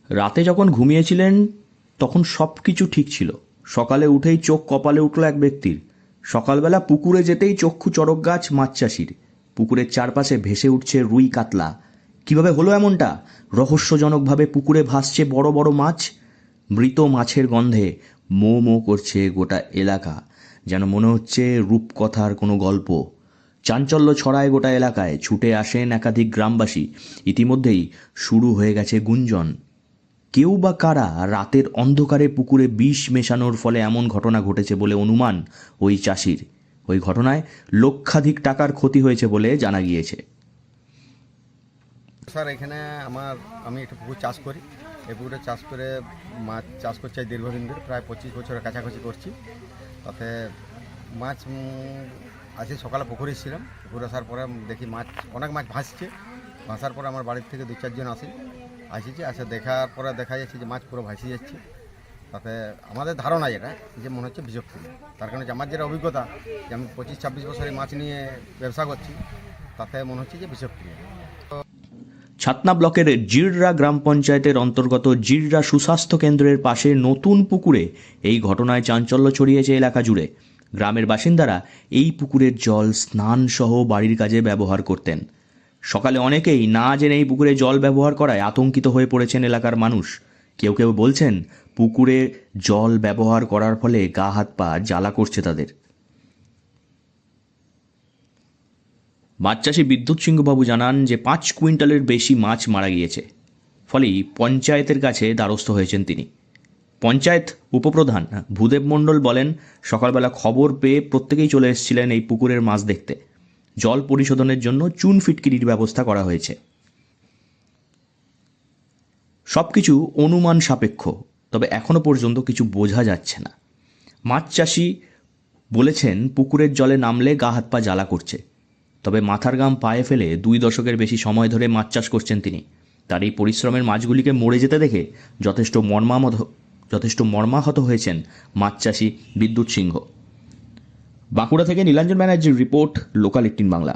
রাতে যখন ঘুমিয়েছিলেন তখন সব কিছু ঠিক ছিল। সকালে উঠেই চোখ কপালে উঠল এক ব্যক্তির। সকালবেলা পুকুরে যেতেই চক্ষু চড়ক গাছ মাছ চাষির। পুকুরের চারপাশে ভেসে উঠছে রুই কাতলা। কিভাবে হলো এমনটা? রহস্যজনকভাবে পুকুরে ভাসছে বড় বড় মাছ। মৃত মাছের গন্ধে মো মো করছে গোটা এলাকা, যেন মনে হচ্ছে রূপকথার কোনো গল্প। চাঞ্চল্য ছড়ায় গোটা এলাকায়, ছুটে আসেন একাধিক গ্রামবাসী। ইতিমধ্যেই শুরু হয়ে গেছে গুঞ্জন। কেউ বা কারা রাতের অন্ধকারে পুকুরে বিষ মেশানোর ফলে এমন ঘটনা ঘটেছে বলে অনুমান ওই চাষির। ওই ঘটনায় লক্ষাধিক টাকার ক্ষতি হয়েছে বলে জানা গিয়েছে। স্যার, এখানে আমি একটা পুকুর চাষ করি। এই পুকুরে চাষ করে মাছ চাষ করছি দীর্ঘদিন ধরে, প্রায় 25 বছরের কাছাকাছি করছি। তাতে মাছ আজকে সকালে পুকুরে ছিলাম। পুকুরে আসার পরে দেখি অনেক মাছ ভাসার পরে আমার বাড়ির থেকে 2-4 জন আসে দেখার পরে দেখা যাচ্ছে যে মাছ পুরো ভাসিয়ে যাচ্ছে। তাতে আমাদের ধারণা যেটা যে মনে হচ্ছে বিষক্রিয়া। তার কারণে আমার যেটা অভিজ্ঞতা, যে আমি 25-26 বছরে মাছ নিয়ে ব্যবসা করছি, তাতে মনে হচ্ছে যে বিষক্রিয়া। ছাতনা ব্লকের জিররা গ্রাম পঞ্চায়েতের অন্তর্গত জিররা সুস্বাস্থ্য কেন্দ্রের পাশে নতুন পুকুরে এই ঘটনায় চাঞ্চল্য ছড়িয়েছে এলাকা জুড়ে। গ্রামের বাসিন্দারা এই পুকুরের জল স্নান সহ বাড়ির কাজে ব্যবহার করতেন। সকালে অনেকেই না জেনে এই পুকুরে জল ব্যবহার করায় আতঙ্কিত হয়ে পড়েছেন এলাকার মানুষ। কেউ কেউ বলছেন পুকুরে জল ব্যবহার করার ফলে গা হাত পা জ্বালা করছে তাদের। মাছ চাষি বিদ্যুৎ সিংহবাবু জানান যে 5 কুইন্টালের বেশি মাছ মারা গিয়েছে। ফলেই পঞ্চায়েতের কাছে দ্বারস্থ হয়েছেন তিনি। পঞ্চায়েত উপপ্রধান ভূদেব মণ্ডল বলেন, সকালবেলা খবর পেয়ে প্রত্যেকেই চলে এসেছিলেন এই পুকুরের মাছ দেখতে। জল পরিশোধনের জন্য চুন ফিটকিরির ব্যবস্থা করা হয়েছে। সব কিছু অনুমান সাপেক্ষ, তবে এখনো পর্যন্ত কিছু বোঝা যাচ্ছে না। মাছ চাষি বলেছেন পুকুরের জলে নামলে গা হাত পা জ্বালা করছে। তবে মাথার ঘাম পায়ে ফেলে 2 দশকের বেশি সময় ধরে মাছ চাষ করছেন তিনি। তার এই পরিশ্রমের মাছগুলিকে মরে যেতে দেখে যথেষ্ট মর্মাহত হয়েছেন মাছ চাষি বিদ্যুৎ সিংহ। বাঁকুড়া থেকে নীলাঞ্জন ব্যানার্জির রিপোর্ট, লোকাল 18 বাংলা।